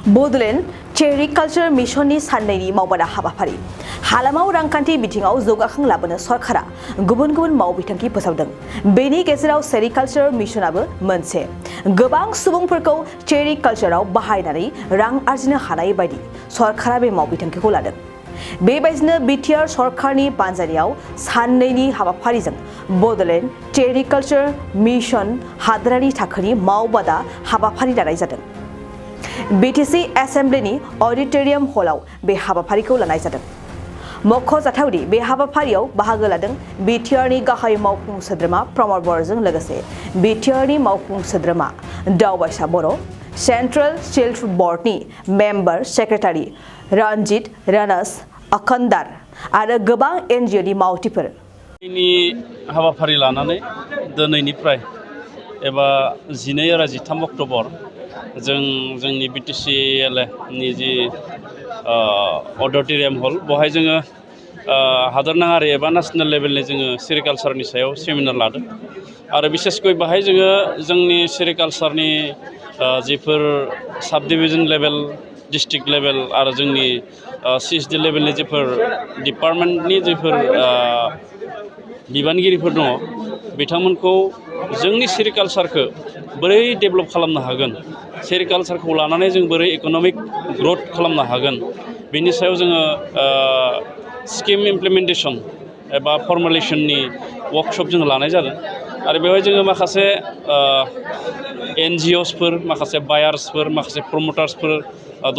Bodoland Sericulture Missionनि साननैनि मावबादा हाबाफारि हालामाव रांखान्थि बिथिङाव जौगाखां लाबोनो सरकारा गुबुन-गुबुन मावबिथांखि फोसावदों। बेनि गेजेराव सेरिकालचार मिशनाबो मोनसे। गोबां सुबुंफोरखौ सेरिकालचाराव बाहायनानै रां आर्जिनो हानाय बायदि सरकारा बे मावबिथांखिखौ लादों। बेबायदिनो बिटिआर सरकारनि बानजायनायाव साननैनि हाबाफारिजों बड'लेण्ड सेरिकालचार मिशन हादोरारि थाखोनि मावबादा हाबाफारि लानाय जादों। बिटिसि एसेम्ब्लिनि अडिटोरियाम हलाव बे हाबाफारिखौ लानाय जादों। मख'जाथावदि बे हाबाफारियाव बाहागो लादों बिटिआरनि गाहाय मावफुं सोद्रोमा प्रमद बर'जों लोगोसे बिटिआरनि मावफुं सोद्रोमा दावबायसा बर', सेन्ट्रेल सिल्ड बर्डनि मेम्बार सेक्रेटारि रन्जित रानास अखन्दार आरो गोबां एनजिअनि मावथिफोर। हाबाफारि लानानै दिनैनिफ्राय एबा 12 आरो 13 अक्ट'बर जोंनि बिटिसि एलएनि जि अडिटोरियाम हल बेवहाय जोङो हादरनाङारि एबा नेसनेल लेभेलनि जोङो सेरिकालचारनि सायाव सेमिनार लादों आरो बिसेसকৈ बाहाय जोङो जोंनि सेरिकालचारनि जिफोर साब डिभिजन लेभेल डिस्ट्रिक्ट लेभेल आरो जोंनि सिएसडि लेभेलनि जिफोर डिपार्टमेन्टनि जिफोर बिबानगिरिफोर दङ बिथांमोनखौ जोंनि सेरिकालचारखौ बोरै डेभेलप खालामनो हागोन, सेरिकालचारखौ लानानै जों बोरै इक'नमिक ग्रथ खालामनो हागोन बेनि सायाव जोङो स्किम इमप्लिमेन्टेसन एबा फर्मुलेसननि वर्कशप जोङो लानाय जादों आरो बेवहाय जोङो माखासे एनजिअसफोर, माखासे बायार्सफोर, माखासे प्रमटार्सफोर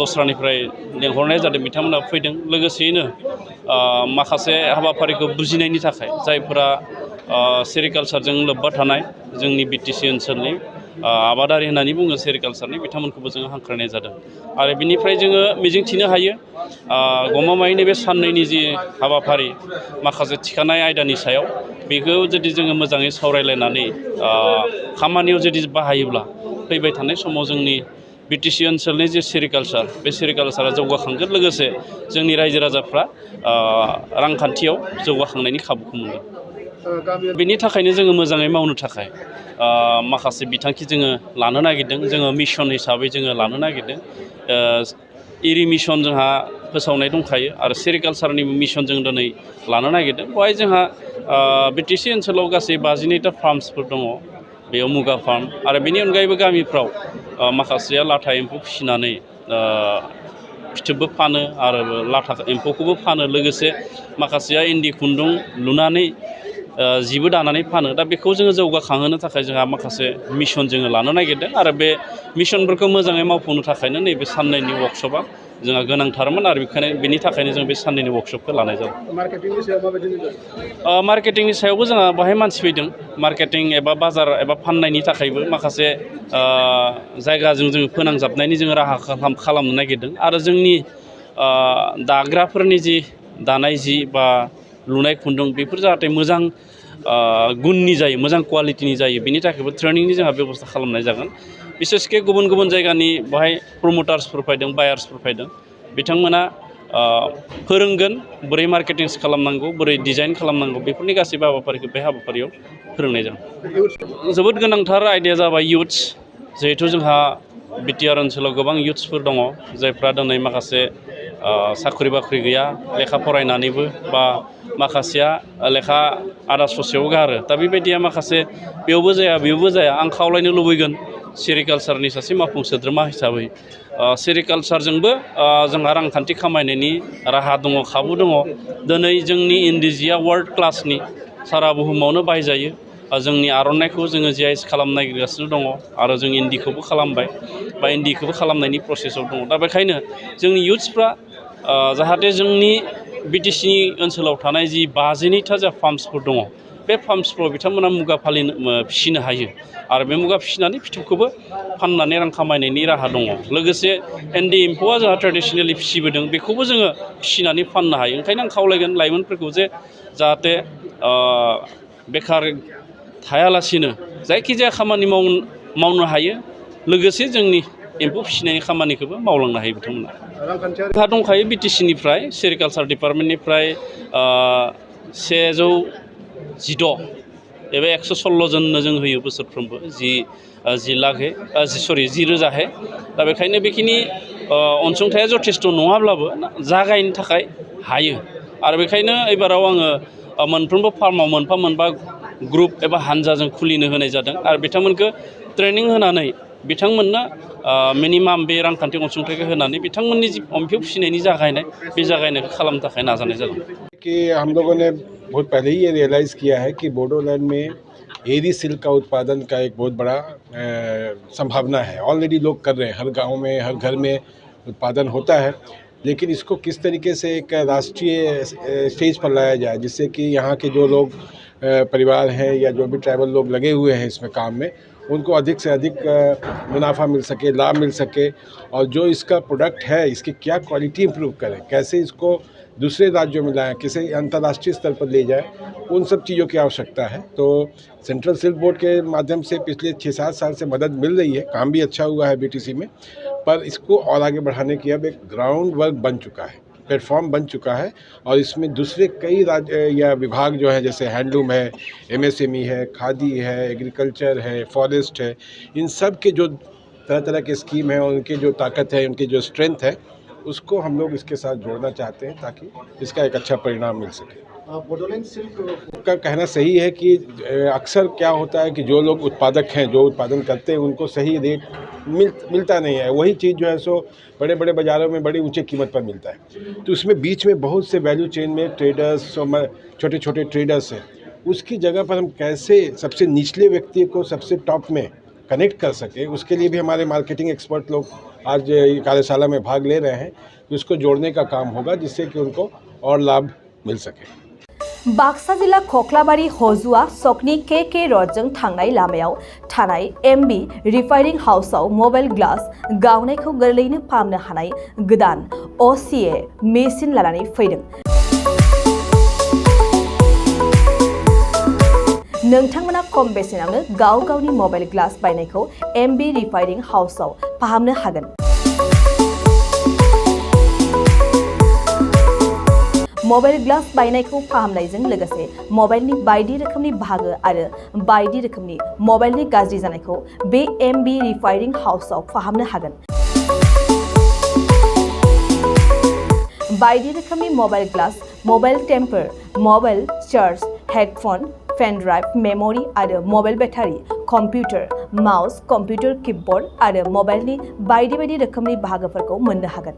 दस्रानिफ्राय लेंहरनाय जादों। बिथांमोना फैदों। लोगोसेयैनो माखासे हाबाफारिखौ बुजिनायनि थाखाय जायफोरा सेरिकालचारजों लोब्बा थानाय जोंनि बिटिसि ओनसोलनि आबादारि होननानै बुङो सेरिकालचारनि बिथांमोनखौबो जोङो हांख्रायनाय जादों आरो बिनिफ्राय जोङो मिजिंथिनो हायो गमामायैनो बे साननैनि जि हाबाफारि माखासे थिखानाय आयदानि सायाव बेखौ जुदि जोङो मोजाङै सावरायलायनानै खामानियाव जुदि बाहायोब्ला फैबाय थानाय समाव जोंनि बिटिसि ओनसोलनि जे सेरिकालचार बे सेरिकालचारा जौगाखांगोन, लोगोसे जोंनि रायजो राजाफ्रा रांखान्थियाव जौगाखांनायनि खाबुखौ मोनगोन। बेनि थाखायनो जोङो मोजाङै मावनो थाखाय माखासे बिथांखि जोङो लानो नागिरदों। जोङो मिशन हिसाबै जोङो लानो नागिरदों। इरि मिशन जोंहा फोसावनाय दंखायो आरो सेरिकालचारनि मिशन जों दिनै लानो नागिरदों। बेवहाय जोंहा बिटिसि ओनसोलाव गासै 52टा फार्मसफोर दङ। बेयाव मुगा फार्म आरो बेनि अनगायैबो गामिफ्राव माखासेया लाथा एम्फौ फिसिनानै फिथोबबो फानो आरो लाथा एम्फौखौबो फानो, लोगोसे माखासेया इन्दि खुन्दुं लुनानै जिबो दानानै फानो। दा बेखौ जोङो जौगाखांहोनो थाखाय जोंहा माखासे मिशन जोङो लानो नागिरदों आरो बे मिशनफोरखौ मोजाङै मावफुंनो थाखायनो नैबे साननैनि वर्कशपआ जोंहा गोनांथारमोन आरो बेनि थाखायनो जों बे साननैनि वर्कशपखौ लानाय जादों। मार्केटिंनि सायाव माबायदि नोजोर? मार्केटिंनि सायावबो जोंहा बाहाय मानसि फैदों। मार्केटिं एबा बाजार एबा फाननायनि थाखायबो माखासे जायगाजों जोङो फोनांजाबनायनि जोङो राहा खालामनो नागिरदों आरो जोंनि दाग्राफोरनि जि दानाय जि बा लुनाय खुन्दुं बेफोर जाहाथे मोजां गुननि जायो, मोजां क्वालिटिनि जायो, बेनि थाखायबो ट्रेनिंनि जोंहा बेबस्था खालामनाय जागोन। बिसेसके गुबुन गुबुन जायगानि बेवहाय प्रमटार्सफोर फैदों, बायार्सफोर फैदों। बिथांमोना फोरोंगोन बोरै मार्केटिं खालामनांगौ, बोरै डिजाइन खालामनांगौ, बेफोरनि गासैबो हाबाफारिखौ बे हाबाफारियाव फोरोंनाय जागोन। जोबोद गोनांथार आयदाया जाबाय इयुथ्स। जिहेथु जोंहा बिटिआर ओनसोलाव गोबां इयुथ्सफोर दङ जायफ्रा दिनै माखासे साख्रि बाख्रि गैया, लेखा फरायनानैबो बा माखासेया लेखा आदा ससेयाव गारो। दा बेबायदिया माखासे बेयावबो जाया आं खावलायनो लुबैगोन सेरिकालचारनि सासे मावफुं सोद्रोमा हिसाबै सेरिकालचारजोंबो जोंहा रांखान्थि खामायनायनि राहा दङ, खाबु दङ। दिनै जोंनि इन्दि जिया वर्ल्ड क्लासनि, सारा बुहुमावनो बाहायजायो। जोंनि आर'नाइखौ जोङो जिआइएस खालामनो नागिरगासिनो दङ आरो जों इन्दिखौबो खालामबाय बा इन्दिखौबो खालामनायनि प्रसेसआव दङ। दा बेखायनो जोंनि इयुथ्सफ्रा जाहाथे जोंनि बिटिसि ओनसोलाव थानाय जि 52टा जा फार्मसफोर दङ बे फार्मसफ्राव बिथांमोना मुगा फिसिनो हायो आरो बे मुगा फिसिनानै फिथोबखौबो फाननानै रां खामायनायनि राहा दङ। लोगोसे इन्दि एम्फौआ जोंहा ट्रेडिसनेलि फिसिबोदों, बेखौबो जोङो फिसिनानै फाननो हायो। ओंखायनो आं खावलायगोन लाइमोनफोरखौ जे जाहाथे बेखार थायालासिनो जायखिजाया खामानि मावनो हायो, लोगोसे जोंनि एम्फौ फिसिनायनि खामानिखौबो मावलांनो हायो बिथांमोना। जोंहा दंखायो बिटिसिनिफ्राय सेरिकालचार डिपार्टमेन्टनिफ्राय 116 एबा 116 जननो जों होयो बोसोरफ्रोमबो 10,000 दा बेखायनो बेखिनि अनसुंथाया जथेस्थ' नङाब्लाबो जागायनो थाखाय हायो आरो बेखायनो एबाराव आङो मोनफ्रोमबो फार्माव मोनफा मोनफा ग्रुप एबा हानजाजों खुलिनो होनाय जादों आरो बिथांमोनखौ ट्रेनिं होनानै बिथांमोननो मिनिमाम बे रांखान्थि अनसुंथाइखौ होनानै बिथांमोननि जि एम्फौ फिसिनायनि जागायनाय बे जागायनायखौ खालामनो थाखाय नाजानाय जादों कि हम लोगों ने बहुत पहले ही ये रियलाइज़ किया है कि बोडोलैंड में एरी सिल्क का उत्पादन का एक बहुत बड़ा संभावना है। ऑलरेडी लोग कर रहे हैं, हर गांव में हर घर में उत्पादन होता है, लेकिन इसको किस तरीके से एक राष्ट्रीय स्टेज पर लाया जाए जिससे कि यहाँ के जो लोग परिवार हैं या जो भी ट्राइबल लोग लगे हुए हैं इसमें काम में, उनको अधिक से अधिक मुनाफा मिल सके, लाभ मिल सके, और जो इसका प्रोडक्ट है इसकी क्या क्वालिटी इंप्रूव करें, कैसे इसको दूसरे राज्यों में लाएं, किसे अंतर्राष्ट्रीय स्तर पर ले जाएं, उन सब चीज़ों की आवश्यकता है। तो सेंट्रल सिल्क बोर्ड के माध्यम से पिछले 6-7 साल से मदद मिल रही है, काम भी अच्छा हुआ है बीटीसी में, पर इसको और आगे बढ़ाने की अब एक ग्राउंड वर्क बन चुका है, प्लेटफॉर्म बन चुका है, और इसमें दूसरे कई राज्य या विभाग जो है, जैसे हैंडलूम है, एमएसएमई है, खादी है, एग्रीकल्चर है, फॉरेस्ट है, इन सब के जो तरह तरह के स्कीम है और उनकी जो ताकत है, उनकी जो स्ट्रेंथ है, उसको हम लोग इसके साथ जोड़ना चाहते हैं ताकि इसका एक अच्छा परिणाम मिल सके। बोडोलैंड सिल्क का कहना सही है कि अक्सर क्या होता है कि जो लोग उत्पादक हैं, जो उत्पादन करते हैं, उनको सही रेट मिलता नहीं है। वही चीज़ जो है सो बड़े बड़े बाज़ारों में बड़ी ऊंची कीमत पर मिलता है, तो उसमें बीच में बहुत से वैल्यू चेन में ट्रेडर्स, छोटे छोटे ट्रेडर्स हैं, उसकी जगह पर हम कैसे सबसे निचले व्यक्ति को सबसे टॉप में कनेक्ट कर सके, उसके लिए भी हमारे मार्केटिंग एक्सपर्ट लोग आज कार्यशाला में भाग ले रहे हैं कि उसको जोड़ने का काम होगा जिससे कि उनको और लाभ मिल सके। बाक्सा जिल्ला खख्लाबारि हजुआ सकनि के रडजों थांनाय लामायाव थानाय एमबी रिफाइनिं हाउसआव मबाइल ग्लास गावनायखौ गोरलैयैनो फाहामनो हानाय गोदान असीए मेसिन लानानै फैदों। नोंथांमोना खम बेसेनावनो गाव गावनि मबाइल ग्लास बायनायखौ एमबी रिफाइनिं हाउसआव फाहामनो हागोन। मबाइल ग्लास बायनायखौ फाहामनायजों लोगोसे मबाइलनि बायदि रोखोमनि बाहागो आरो बायदि रोखोमनि मबाइलनि गाज्रि जानायखौ बे एमबी रिफाइनिं हाउसआव फाहामनो हागोन। बायदि रोखोमनि mobile glass, mobile temper, mobile charge, headphone, pen drive, memory आरो mobile battery, computer, mouse, computer keyboard आरो मबाइलनि बायदि बायदि रोखोमनि बाहागोफोरखौ मोननो हागोन।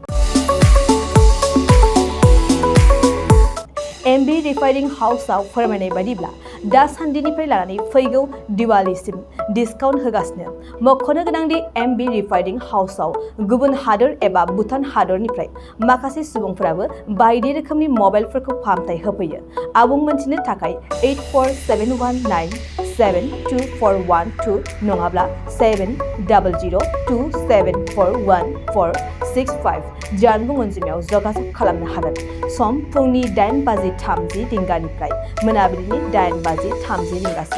एमबी रिफाइनिं हाउसआव फोरमायनाय बायदिब्ला दासान्दिनिफ्राय लानानै फैगौ दिवालीसिम डिसकाउन्ट होगासिनो। मख'नो गोनांदि एमबी रिफाइनिं हाउसआव गुबुन हादोर एबा भुटान हादोरनिफ्राय माखासे सुबुंफोराबो बायदि रोखोमनि मबाइलफोरखौ फाहामथाय होफैयो। आबुं मोनथिनो थाखाय 8471972412 नङाब्ला 7002741465 जानबुं अनजिमायाव जगाजग खालामनो हागोन। सम फुंनि 8:30 रिंगानिफ्राय मोनाबिलिनि 8:30 रिंगासिम।